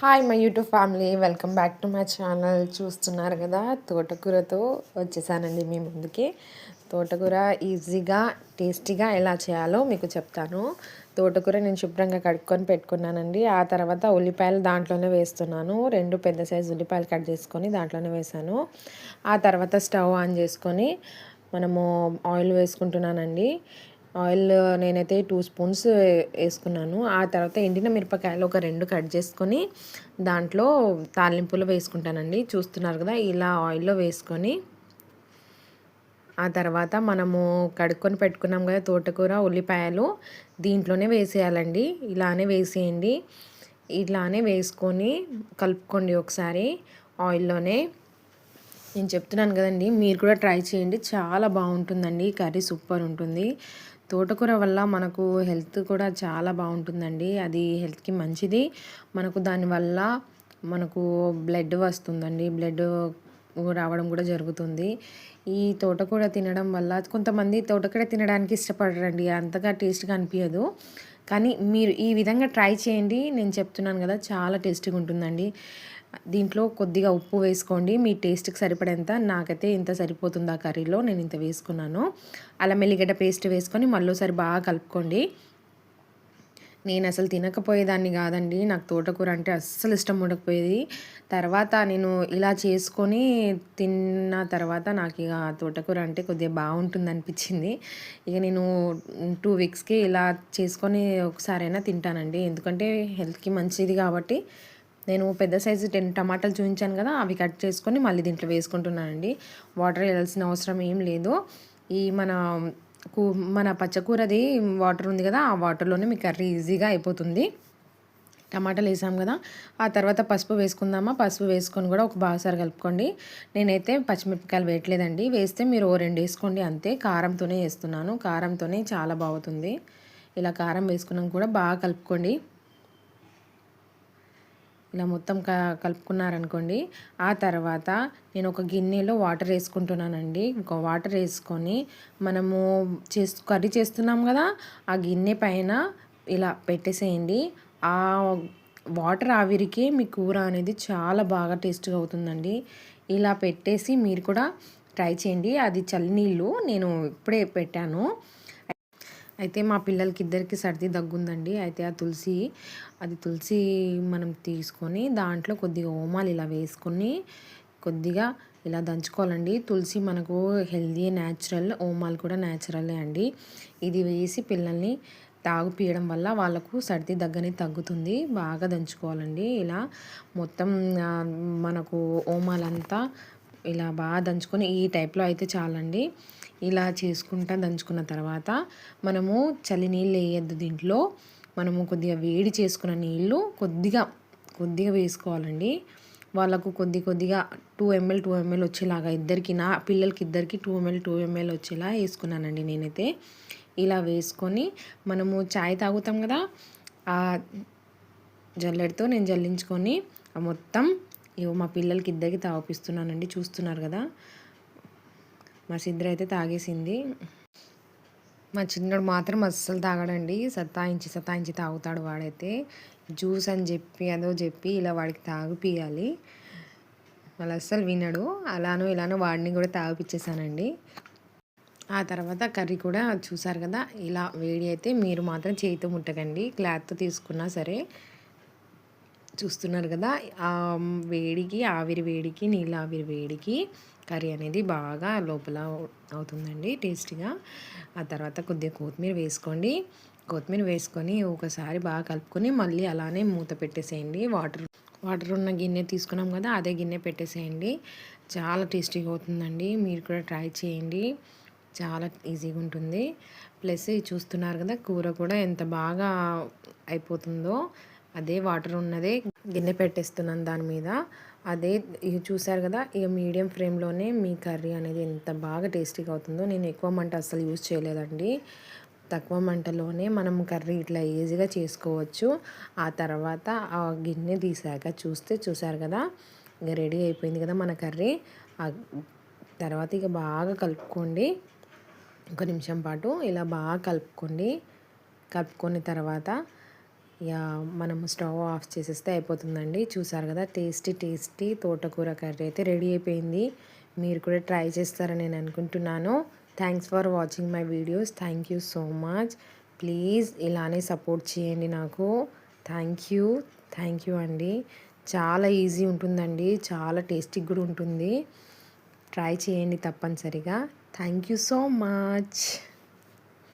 Hi my YouTube family, welcome back to my channel. చూస్తున్నారు కదా, తోటకూరతో వచ్చేసానండి మీ ముందుకి. తోటకూర ఈజీగా టేస్టీగా ఎలా చేయాలో మీకు చెప్తాను. తోటకూర నేను శుభ్రంగా కడుక్కొని పెట్టుకున్నానండి. ఆ తర్వాత ఉల్లిపాయలు దాంట్లోనే వేస్తున్నాను. 2 పెద్ద సైజు ఉల్లిపాయలు కట్ చేసుకొని దాంట్లోనే వేసాను. ఆ తర్వాత స్టవ్ ఆన్ చేసుకొని మనము ఆయిల్ వేసుకుంటున్నానండి. ఆయిల్ నేనైతే 2 స్పూన్స్ వేసుకున్నాను. ఆ తర్వాత ఎండిన మిరపకాయలు ఒక 2 కట్ చేసుకొని దాంట్లో తాలింపులో వేసుకుంటానండి. చూస్తున్నారు కదా, ఇలా ఆయిల్లో వేసుకొని ఆ తర్వాత మనము కడుక్కొని పెట్టుకున్నాం కదా తోటకూర, ఉల్లిపాయలు దీంట్లోనే వేసేయాలండి. ఇలానే వేసేయండి. ఇలానే వేసుకొని కలుపుకోండి ఒకసారి ఆయిల్లోనే. నేను చెప్తున్నాను కదండి, మీరు కూడా ట్రై చేయండి. చాలా బాగుంటుందండి, కర్రీ సూపర్ ఉంటుంది. తోటకూర వల్ల మనకు హెల్త్ కూడా చాలా బాగుంటుందండి. అది హెల్త్కి మంచిది. మనకు దానివల్ల మనకు బ్లడ్ వస్తుందండి, బ్లడ్ రావడం కూడా జరుగుతుంది. ఈ తోటకూర తినడం వల్ల కొంతమంది తోటకూర తినడానికి ఇష్టపడరండి, అంతగా టేస్ట్గా అనిపించదు. కానీ మీరు ఈ విధంగా ట్రై చేయండి. నేను చెప్తున్నాను కదా, చాలా టేస్టీగా ఉంటుందండి. దీంట్లో కొద్దిగా ఉప్పు వేసుకోండి, మీ టేస్ట్కి సరిపడేంత. నాకైతే ఇంత సరిపోతుంది ఆ కర్రీలో, నేను ఇంత వేసుకున్నాను. అల్లం ఎల్లిగడ్డ పేస్ట్ వేసుకొని మళ్ళీసారి బాగా కలుపుకోండి. నేను అసలు తినకపోయేదాన్ని కాదండి, నాకు తోటకూర అంటే అస్సలు ఇష్టం ఉండకపోయేది. తర్వాత నేను ఇలా చేసుకొని తిన్న తర్వాత నాకు ఇక తోటకూర అంటే కొద్దిగా బాగుంటుంది అనిపించింది. ఇక నేను 2 వీక్స్కి ఇలా చేసుకొని ఒకసారైనా తింటానండి, ఎందుకంటే హెల్త్కి మంచిది కాబట్టి. నేను పెద్ద సైజు 10 టమాటాలు చూపించాను కదా, అవి కట్ చేసుకొని మళ్ళీ దీంట్లో వేసుకుంటున్నానండి. వాటర్ వేయాల్సిన అవసరం ఏం లేదు. ఈ మన పచ్చకూరది వాటర్ ఉంది కదా, ఆ వాటర్లోనే మీ కర్రీ ఈజీగా అయిపోతుంది. టమాటాలు వేసాం కదా, ఆ తర్వాత పసుపు వేసుకుందామా. పసుపు వేసుకొని కూడా ఒక బాగాసారి కలుపుకోండి. నేనైతే పచ్చిమిరపకాయలు వేయట్లేదండి, వేస్తే మీరు 2 వేసుకోండి అంతే. కారంతోనే వేస్తున్నాను, కారంతోనే చాలా బాగుంటుంది. ఇలా కారం వేసుకున్నాం కూడా బాగా కలుపుకోండి. ఇలా మొత్తం కలుపుకున్నారనుకోండి. ఆ తర్వాత నేను ఒక గిన్నెలో వాటర్ వేసుకుంటున్నానండి. ఒక వాటర్ వేసుకొని మనము కర్రీ చేస్తున్నాం కదా, ఆ గిన్నె పైన ఇలా పెట్టేసేయండి. ఆ వాటర్ ఆవిరికి మీ కూర అనేది చాలా బాగా టేస్ట్గా అవుతుందండి. ఇలా పెట్టేసి మీరు కూడా ట్రై చేయండి. అది చల్లనీళ్ళు నేను ఇప్పుడే పెట్టాను. అయితే మా పిల్లలకి ఇద్దరికి సర్ది దగ్గుందండి. అయితే అది తులసి మనం తీసుకొని దాంట్లో కొద్దిగా ఓమాలు ఇలా వేసుకొని కొద్దిగా ఇలా దంచుకోవాలండి. తులసి మనకు హెల్దీ, న్యాచురల్. ఓమాలు కూడా న్యాచురలే అండి. ఇది వేసి పిల్లల్ని తాగిపియడం వల్ల వాళ్ళకు సర్ది దగ్గని తగ్గుతుంది. బాగా దంచుకోవాలండి. ఇలా మొత్తం మనకు ఓమాలంతా ఇలా బాగా దంచుకొని ఈ టైప్లో అయితే చాలండి. ఇలా చేసుకుంటా దంచుకున్న తర్వాత మనము చలి నీళ్ళు వేయద్దు దీంట్లో. మనము కొద్దిగా వేడి చేసుకున్న నీళ్ళు కొద్దిగా వేసుకోవాలండి. వాళ్ళకు కొద్దిగా 2 ml వచ్చేలాగా నా పిల్లలకి ఇద్దరికి 2 ml వచ్చేలా వేసుకున్నానండి నేనైతే. ఇలా వేసుకొని మనము చాయ్ తాగుతాం కదా, ఆ జల్లెడతో నేను జల్లించుకొని మొత్తం మా పిల్లలకి ఇద్దరికి తాగిపిస్తున్నానండి. చూస్తున్నారు కదా, మా సిద్ర అయితే తాగేసింది. మా చిన్నోడు మాత్రం అస్సలు తాగడండి, సతాయించి తాగుతాడు వాడైతే. జ్యూస్ అని చెప్పి అదో చెప్పి ఇలా వాడికి తాగిపియాలి. వాళ్ళు అస్సలు వినడు. ఇలానో వాడిని కూడా తాగిపించేసానండి. ఆ తర్వాత కర్రీ కూడా చూసారు కదా, ఇలా వేడి అయితే మీరు మాత్రం చేతితో ముట్టకండి, క్లాత్తో తీసుకున్నా సరే. చూస్తున్నారు కదా, ఆ ఆవిరి వేడికి నీళ్ళ ఆవిరి వేడికి కర్రీ అనేది బాగా లోపల అవుతుందండి టేస్టీగా. ఆ తర్వాత కొద్దిగా కొత్తిమీర వేసుకొని ఒకసారి బాగా కలుపుకొని మళ్ళీ అలానే మూత పెట్టేసేయండి. వాటర్ ఉన్న గిన్నె తీసుకున్నాం కదా, అదే గిన్నె పెట్టేసేయండి. చాలా టేస్టీగా అవుతుందండి, మీరు కూడా ట్రై చేయండి. చాలా ఈజీగా ఉంటుంది. ప్లస్ చూస్తున్నారు కదా, కూర కూడా ఎంత బాగా అయిపోతుందో. అదే వాటర్ ఉన్నదే గిన్నె పెట్టేస్తున్నాను దాని మీద. అదే చూసారు కదా, ఇక మీడియం ఫ్లేమ్లోనే మీ కర్రీ అనేది ఎంత బాగా టేస్టీగా అవుతుందో. నేను ఎక్కువ మంట అస్సలు యూజ్ చేయలేదండి, తక్కువ మంటలోనే మనం కర్రీ ఇట్లా ఈజీగా చేసుకోవచ్చు. ఆ తర్వాత ఆ గిన్నె తీసాక చూసారు కదా, ఇక రెడీ అయిపోయింది కదా మన కర్రీ. ఆ తర్వాత ఇక బాగా కలుపుకోండి. 1 నిమిషం పాటు ఇలా బాగా కలుపుకొని తర్వాత ఇక మనము స్టవ్ ఆఫ్ చేసేస్తే అయిపోతుందండి. చూసారు కదా టేస్టీ తోటకూర కర్రీ అయితే రెడీ అయిపోయింది. మీరు కూడా ట్రై చేస్తారని నేను అనుకుంటున్నాను. Thanks for watching my videos. Thank you so much. Please ఇలానే సపోర్ట్ చేయండి నాకు. థ్యాంక్ యూ అండి. చాలా ఈజీ ఉంటుందండి, చాలా టేస్టీ కూడా ఉంటుంది. ట్రై చేయండి తప్పనిసరిగా. Thank you so much.